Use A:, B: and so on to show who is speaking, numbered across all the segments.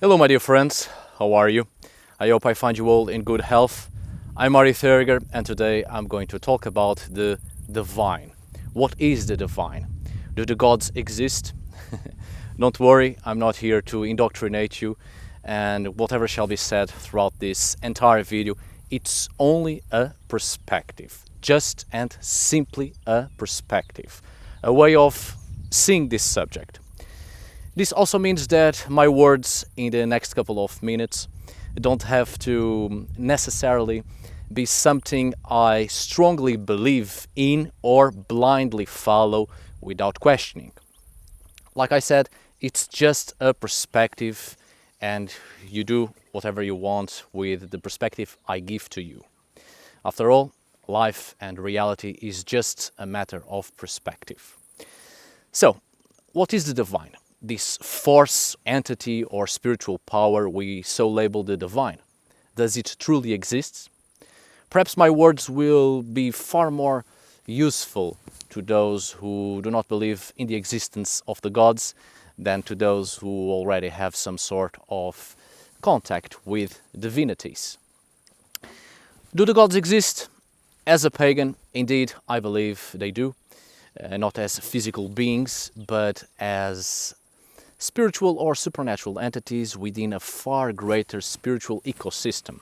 A: Hello my dear friends, how are you? I hope I find you all in good health. I'm Mari Theriger and today I'm going to talk about the divine. What is the divine? Do the gods exist? Don't worry, I'm not here to indoctrinate you, and whatever shall be said throughout this entire video, it's only a perspective. Just and simply a perspective. A way of seeing this subject. This also means that my words in the next couple of minutes don't have to necessarily be something I strongly believe in or blindly follow without questioning. Like I said, it's just a perspective and you do whatever you want with the perspective I give to you. After all, life and reality is just a matter of perspective. So, what is the divine? This force, entity or spiritual power we so label the divine. Does it truly exist? Perhaps my words will be far more useful to those who do not believe in the existence of the gods than to those who already have some sort of contact with divinities. Do the gods exist? As a pagan, indeed, I believe they do. Not as physical beings, but as spiritual or supernatural entities within a far greater spiritual ecosystem.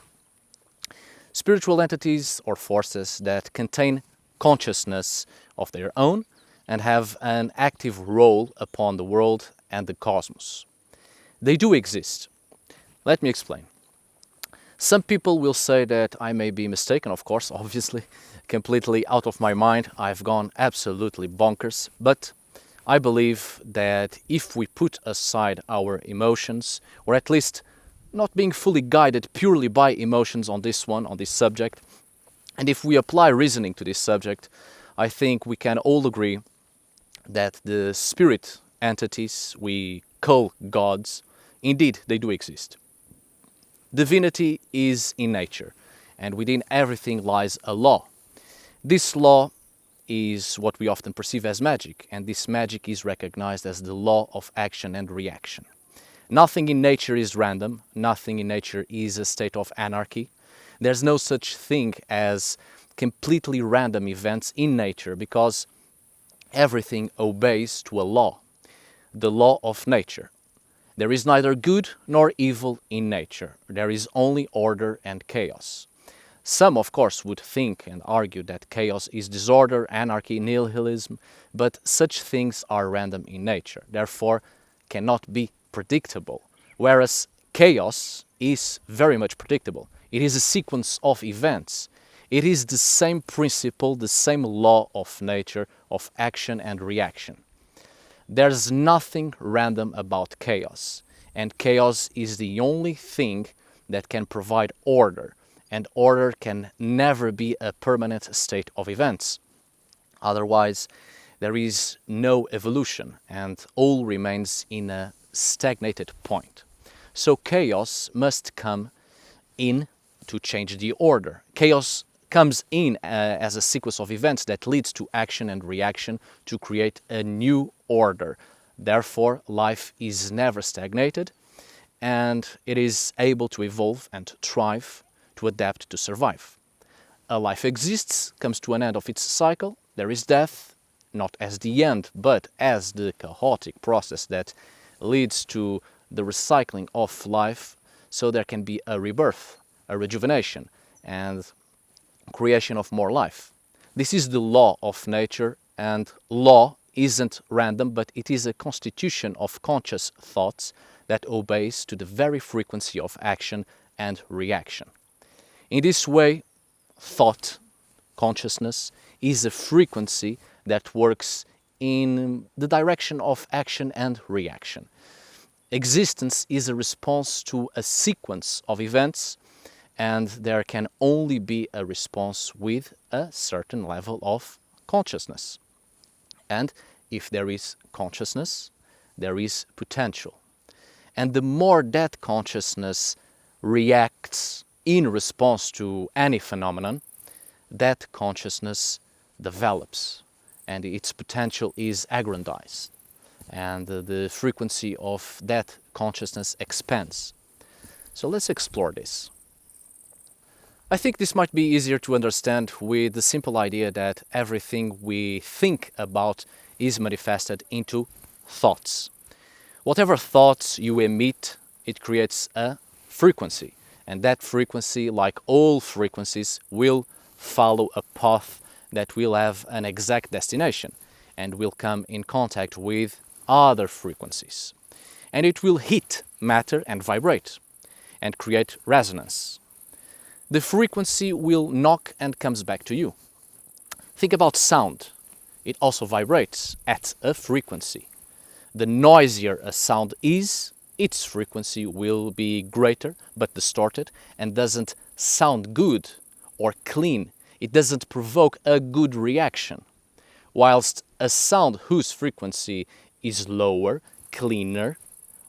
A: Spiritual entities or forces that contain consciousness of their own and have an active role upon the world and the cosmos. They do exist. Let me explain. Some people will say that I may be mistaken, of course, obviously, completely out of my mind. I've gone absolutely bonkers, but I believe that if we put aside our emotions, or at least not being fully guided purely by emotions on this subject, and if we apply reasoning to this subject, I think we can all agree that the spirit entities we call gods, indeed they do exist. Divinity is in nature, and within everything lies a law. This law is what we often perceive as magic, and this magic is recognized as the law of action and reaction. Nothing in nature is random, nothing in nature is a state of anarchy. There's no such thing as completely random events in nature because everything obeys to a law, the law of nature. There is neither good nor evil in nature. There is only order and chaos. Some, of course, would think and argue that chaos is disorder, anarchy, nihilism, but such things are random in nature, therefore cannot be predictable, whereas chaos is very much predictable. It is a sequence of events. It is the same principle, the same law of nature, of action and reaction. There's nothing random about chaos, and chaos is the only thing that can provide order, and order can never be a permanent state of events. Otherwise, there is no evolution, and all remains in a stagnated point. So chaos must come in to change the order. Chaos comes in as a sequence of events that leads to action and reaction to create a new order. Therefore, life is never stagnated and it is able to evolve and thrive, to adapt, to survive. A life exists, comes to an end of its cycle, there is death, not as the end, but as the chaotic process that leads to the recycling of life, so there can be a rebirth, a rejuvenation, and creation of more life. This is the law of nature, and law isn't random, but it is a constitution of conscious thoughts that obeys to the very frequency of action and reaction. In this way, thought, consciousness, is a frequency that works in the direction of action and reaction. Existence is a response to a sequence of events, and there can only be a response with a certain level of consciousness. And if there is consciousness, there is potential. And the more that consciousness reacts in response to any phenomenon, that consciousness develops and its potential is aggrandized. and the frequency of that consciousness expands. So let's explore this. I think this might be easier to understand with the simple idea that everything we think about is manifested into thoughts. Whatever thoughts you emit, it creates a frequency. And that frequency, like all frequencies, will follow a path that will have an exact destination and will come in contact with other frequencies. And it will hit matter and vibrate and create resonance. The frequency will knock and comes back to you. Think about sound. It also vibrates at a frequency. The noisier a sound is, its frequency will be greater but distorted and doesn't sound good or clean. It doesn't provoke a good reaction. Whilst a sound whose frequency is lower, cleaner,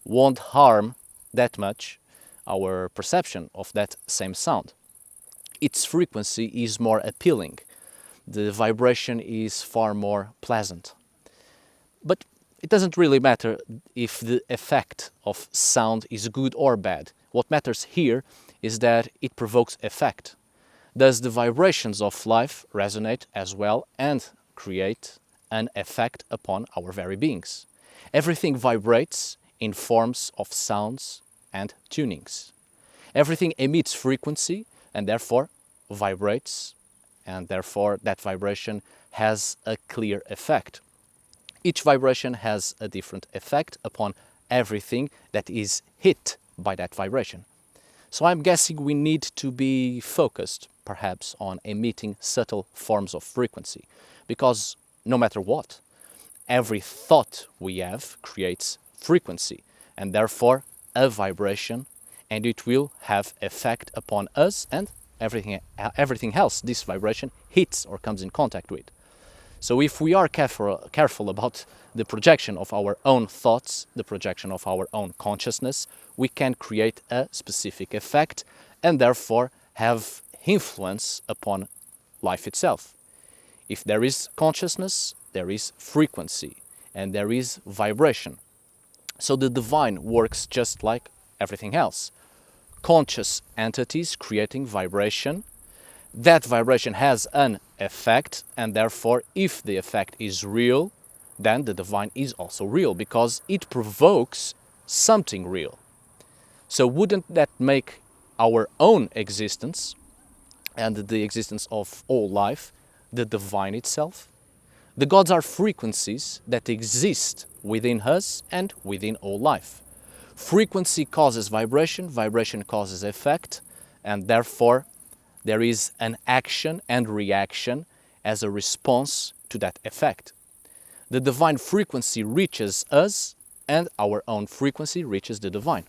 A: won't harm that much our perception of that same sound. Its frequency is more appealing. The vibration is far more pleasant. But it doesn't really matter if the effect of sound is good or bad. What matters here is that it provokes effect. Does the vibrations of life resonate as well and create an effect upon our very beings? Everything vibrates in forms of sounds and tunings. Everything emits frequency and therefore vibrates, and therefore that vibration has a clear effect. Each vibration has a different effect upon everything that is hit by that vibration. So I'm guessing we need to be focused, perhaps, on emitting subtle forms of frequency, because no matter what, every thought we have creates frequency, and therefore a vibration, and it will have effect upon us and everything else this vibration hits or comes in contact with. So if we are careful about the projection of our own thoughts, the projection of our own consciousness, we can create a specific effect and therefore have influence upon life itself. If there is consciousness, there is frequency and there is vibration. So the divine works just like everything else. Conscious entities creating vibration. That vibration has an effect, and therefore if the effect is real, then the divine is also real because it provokes something real. So wouldn't that make our own existence and the existence of all life the divine itself? The gods are frequencies that exist within us and within all life. Frequency causes vibration, vibration causes effect, and therefore there is an action and reaction as a response to that effect. The divine frequency reaches us, and our own frequency reaches the divine.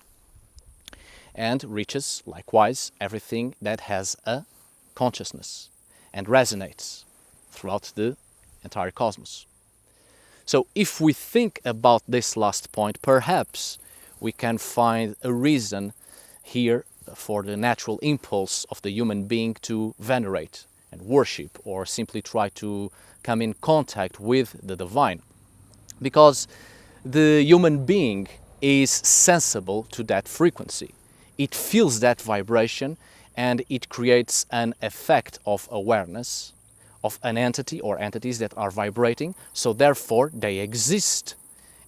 A: And reaches, likewise, everything that has a consciousness and resonates throughout the entire cosmos. So if we think about this last point, perhaps we can find a reason here for the natural impulse of the human being to venerate and worship or simply try to come in contact with the divine. Because the human being is sensible to that frequency. It feels that vibration and it creates an effect of awareness of an entity or entities that are vibrating, so therefore they exist.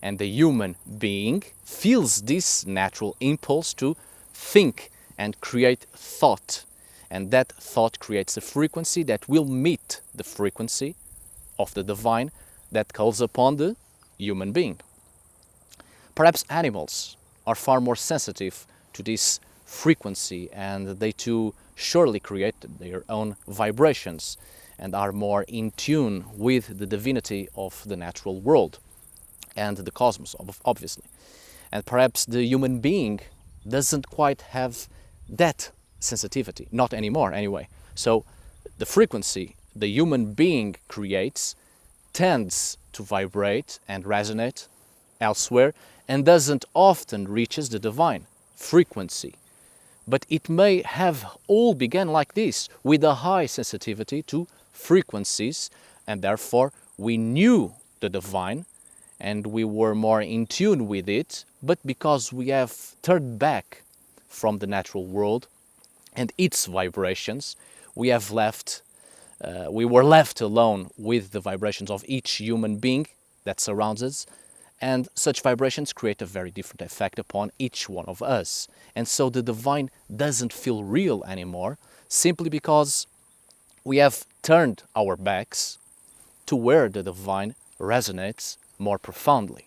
A: And the human being feels this natural impulse to think and create thought. And that thought creates a frequency that will meet the frequency of the divine that calls upon the human being. Perhaps animals are far more sensitive to this frequency, and they too surely create their own vibrations and are more in tune with the divinity of the natural world and the cosmos, obviously. And perhaps the human being doesn't quite have that sensitivity, not anymore anyway. So the frequency the human being creates tends to vibrate and resonate elsewhere and doesn't often reaches the divine frequency. But it may have all begun like this, with a high sensitivity to frequencies, and therefore we knew the divine and we were more in tune with it, but because we have turned back from the natural world and its vibrations, we were left alone with the vibrations of each human being that surrounds us, and such vibrations create a very different effect upon each one of us. And so the divine doesn't feel real anymore, simply because we have turned our backs to where the divine resonates more profoundly,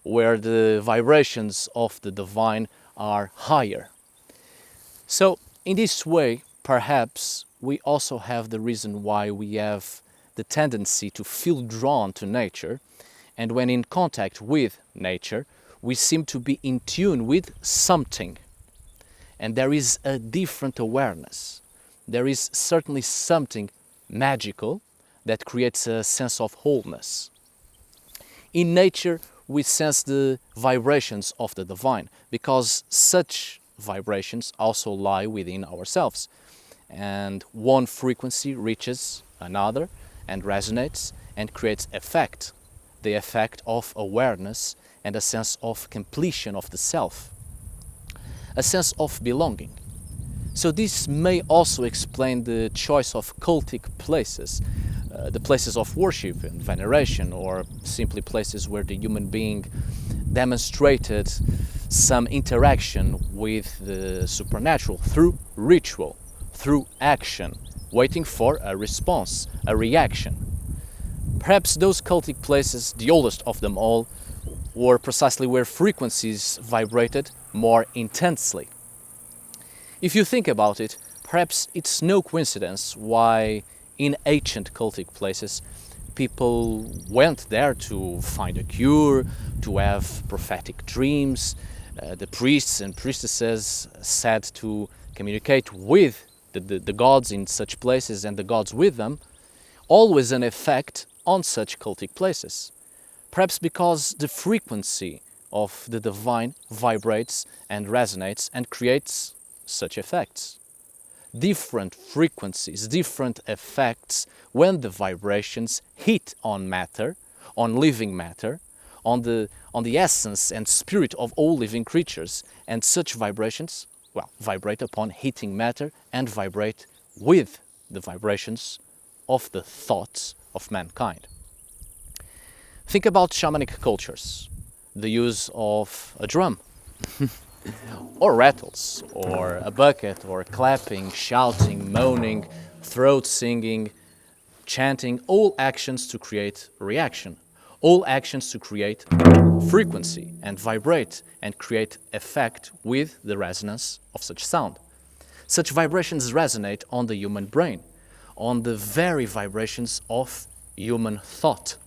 A: where the vibrations of the divine are higher. So, in this way, perhaps we also have the reason why we have the tendency to feel drawn to nature, and when in contact with nature, we seem to be in tune with something. And there is a different awareness. There is certainly something magical that creates a sense of wholeness. In nature, we sense the vibrations of the divine, because such vibrations also lie within ourselves. And one frequency reaches another and resonates and creates effect, the effect of awareness and a sense of completion of the self, a sense of belonging. So this may also explain the choice of cultic places, the places of worship and veneration, or simply places where the human being demonstrated some interaction with the supernatural through ritual, through action, waiting for a response, a reaction. Perhaps those cultic places, the oldest of them all, were precisely where frequencies vibrated more intensely. If you think about it, perhaps it's no coincidence why in ancient cultic places people went there to find a cure, to have prophetic dreams. The priests and priestesses said to communicate with the gods in such places and the gods with them, always an effect on such cultic places. Perhaps because the frequency of the divine vibrates and resonates and creates such effects. Different frequencies, different effects when the vibrations hit on matter, on living matter, on the essence and spirit of all living creatures, and such vibrations, vibrate upon hitting matter and vibrate with the vibrations of the thoughts of mankind. Think about shamanic cultures, the use of a drum, or rattles, or a bucket, or clapping, shouting, moaning, throat singing, chanting, all actions to create reaction, all actions to create frequency and vibrate and create effect with the resonance of such sound. Such vibrations resonate on the human brain, on the very vibrations of human thought.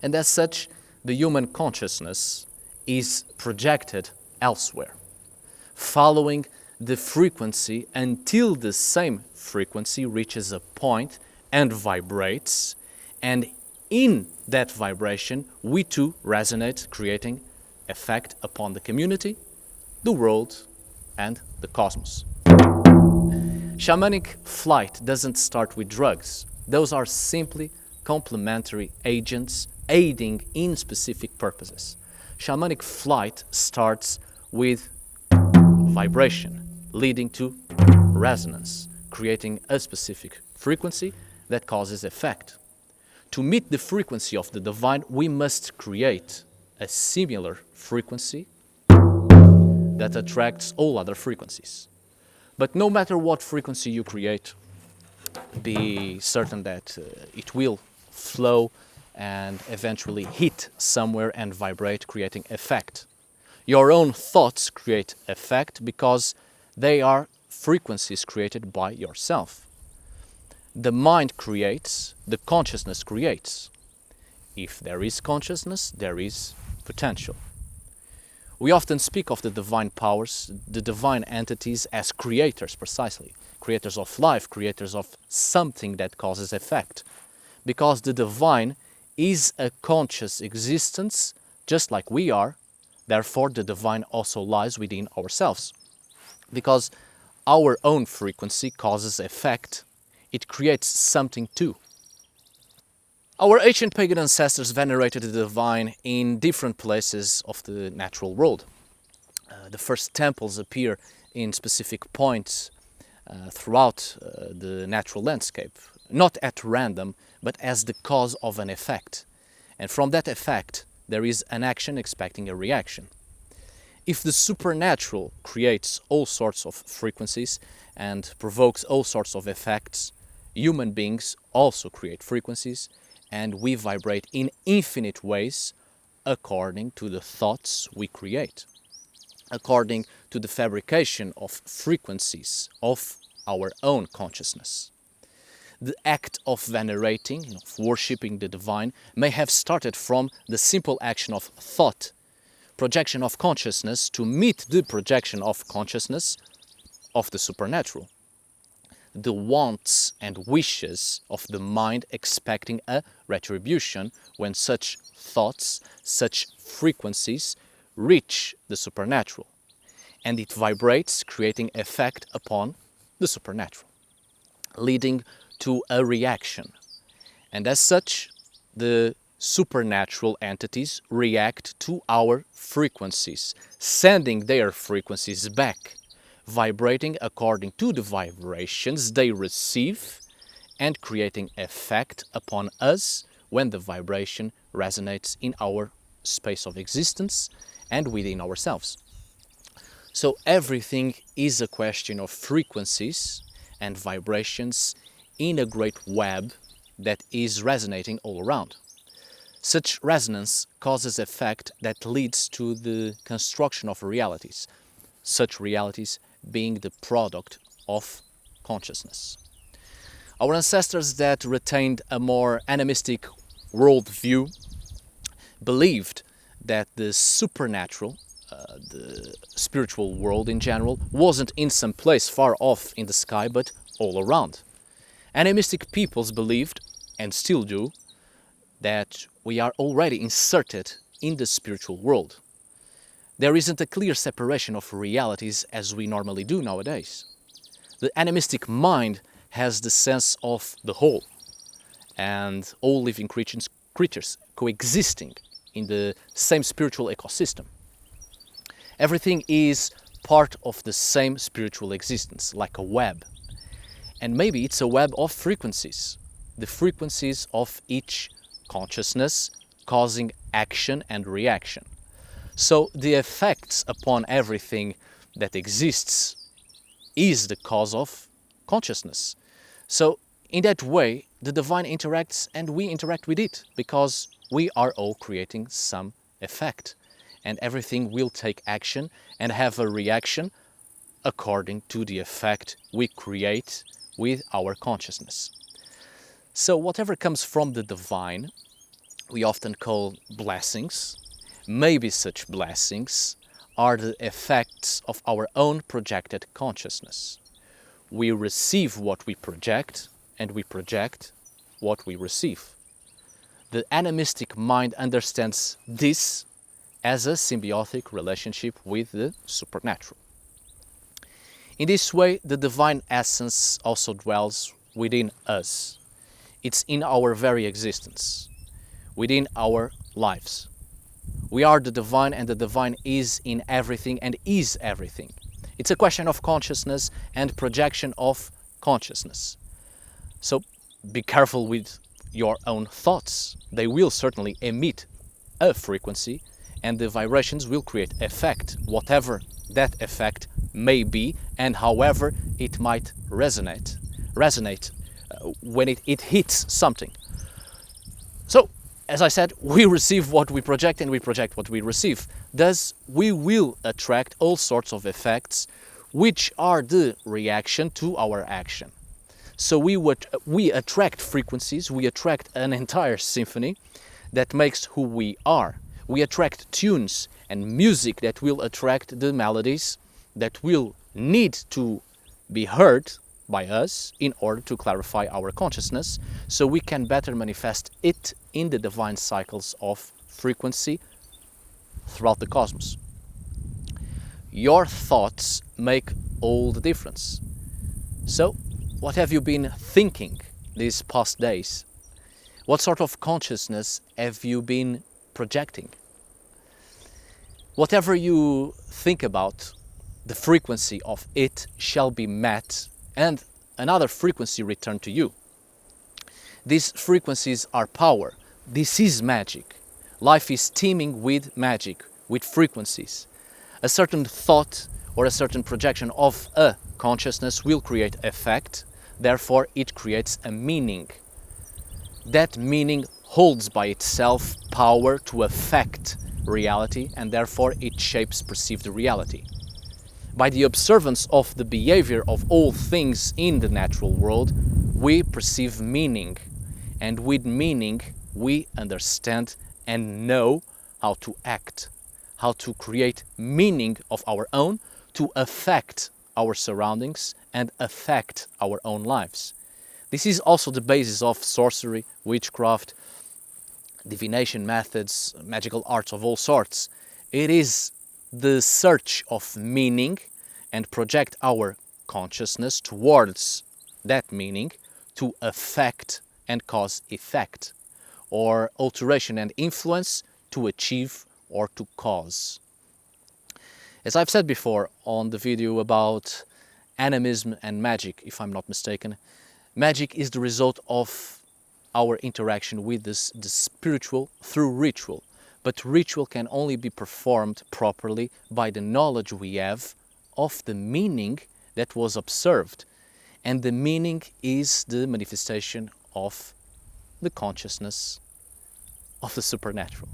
A: And as such, the human consciousness is projected elsewhere, following the frequency until the same frequency reaches a point and vibrates, and in that vibration we too resonate, creating effect upon the community, the world, and the cosmos. Shamanic flight doesn't start with drugs. Those are simply complementary agents aiding in specific purposes. Shamanic flight starts with vibration, leading to resonance, creating a specific frequency that causes effect. To meet the frequency of the divine, we must create a similar frequency that attracts all other frequencies. But no matter what frequency you create, be certain that it will flow and eventually hit somewhere and vibrate, creating effect. Your own thoughts create effect because they are frequencies created by yourself. The mind creates, the consciousness creates. If there is consciousness, there is potential. We often speak of the divine powers, the divine entities, as creators precisely. Creators of life, creators of something that causes effect. Because the divine is a conscious existence, just like we are. Therefore, the divine also lies within ourselves. Because our own frequency causes effect, it creates something too. Our ancient pagan ancestors venerated the divine in different places of the natural world. The first temples appear in specific points throughout the natural landscape, not at random, but as the cause of an effect. And from that effect, there is an action expecting a reaction. If the supernatural creates all sorts of frequencies and provokes all sorts of effects, human beings also create frequencies, and we vibrate in infinite ways according to the thoughts we create, according to the fabrication of frequencies of our own consciousness. The act of venerating, of worshipping the divine, may have started from the simple action of thought, projection of consciousness to meet the projection of consciousness of the supernatural. The wants and wishes of the mind expecting a retribution when such thoughts, such frequencies reach the supernatural, and it vibrates, creating effect upon the supernatural, leading to a reaction. And as such, the supernatural entities react to our frequencies, sending their frequencies back, vibrating according to the vibrations they receive and creating effect upon us when the vibration resonates in our space of existence and within ourselves. So everything is a question of frequencies and vibrations in a great web that is resonating all around. Such resonance causes effect that leads to the construction of realities, such realities being the product of consciousness. Our ancestors that retained a more animistic worldview believed that the supernatural, the spiritual world in general, wasn't in some place far off in the sky, but all around. Animistic peoples believed, and still do, that we are already inserted in the spiritual world. There isn't a clear separation of realities as we normally do nowadays. The animistic mind has the sense of the whole, and all living creatures coexisting in the same spiritual ecosystem. Everything is part of the same spiritual existence, like a web. And maybe it's a web of frequencies, the frequencies of each consciousness causing action and reaction. So the effects upon everything that exists is the cause of consciousness. So in that way, the divine interacts and we interact with it, because we are all creating some effect. And everything will take action and have a reaction according to the effect we create with our consciousness. So whatever comes from the divine, we often call blessings. Maybe such blessings are the effects of our own projected consciousness. We receive what we project, and we project what we receive. The animistic mind understands this as a symbiotic relationship with the supernatural. In this way, the divine essence also dwells within us. It's in our very existence, within our lives. We are the divine, and the divine is in everything and is everything. It's a question of consciousness and projection of consciousness. So be careful with your own thoughts. They will certainly emit a frequency, and the vibrations will create effect, whatever that effect may be and however it might resonate when it hits something. So, as I said, we receive what we project and we project what we receive. Thus, we will attract all sorts of effects which are the reaction to our action. So we attract frequencies, we attract an entire symphony that makes who we are. We attract tunes and music that will attract the melodies that will need to be heard by us in order to clarify our consciousness, so we can better manifest it in the divine cycles of frequency throughout the cosmos. Your thoughts make all the difference. So, what have you been thinking these past days? What sort of consciousness have you been projecting? Whatever you think about, the frequency of it shall be met and another frequency returned to you. These frequencies are power. This is magic. Life is teeming with magic, with frequencies. A certain thought or a certain projection of a consciousness will create effect, therefore it creates a meaning. That meaning holds by itself power to affect reality, and therefore it shapes perceived reality. By the observance of the behavior of all things in the natural world, we perceive meaning, and with meaning we understand and know how to act, how to create meaning of our own to affect our surroundings and affect our own lives. This is also the basis of sorcery, witchcraft, divination methods, magical arts of all sorts. It is the search of meaning and project our consciousness towards that meaning to affect and cause effect, or alteration and influence to achieve or to cause. As I've said before on the video about animism and magic, if I'm not mistaken, magic is the result of our interaction with the spiritual through ritual. But ritual can only be performed properly by the knowledge we have of the meaning that was observed. And the meaning is the manifestation of the consciousness of the supernatural.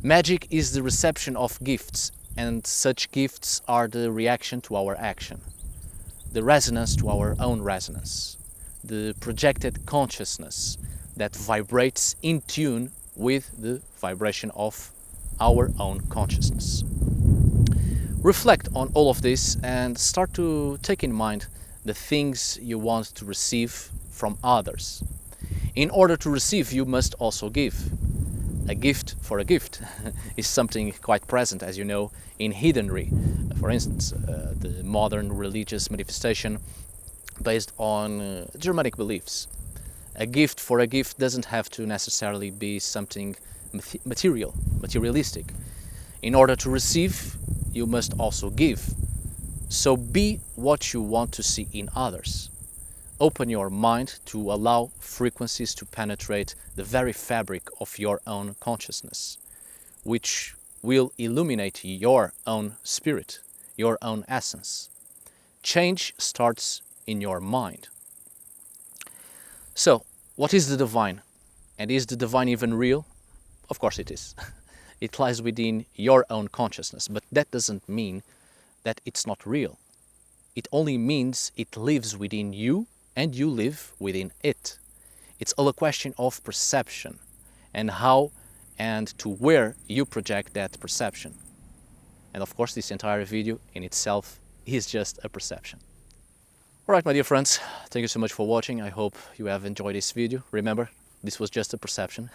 A: Magic is the reception of gifts, and such gifts are the reaction to our action, the resonance to our own resonance, the projected consciousness that vibrates in tune with the vibration of our own consciousness. Reflect on all of this and start to take in mind the things you want to receive from others. In order to receive, you must also give. A gift for a gift is something quite present, as you know, in heathenry. For instance, the modern religious manifestation based on Germanic beliefs. A gift for a gift doesn't have to necessarily be something materialistic. In order to receive, you must also give. So be what you want to see in others. Open your mind to allow frequencies to penetrate the very fabric of your own consciousness, which will illuminate your own spirit, your own essence. Change starts in your mind. So, what is the divine? And is the divine even real? Of course it is. It lies within your own consciousness, but that doesn't mean that it's not real. It only means it lives within you and you live within it. It's all a question of perception and how and to where you project that perception. And of course, this entire video in itself is just a perception. Alright, my dear friends, thank you so much for watching. I hope you have enjoyed this video. Remember, this was just a perception.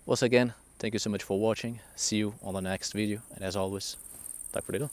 A: Once again, thank you so much for watching. See you on the next video. And as always, tack för idag.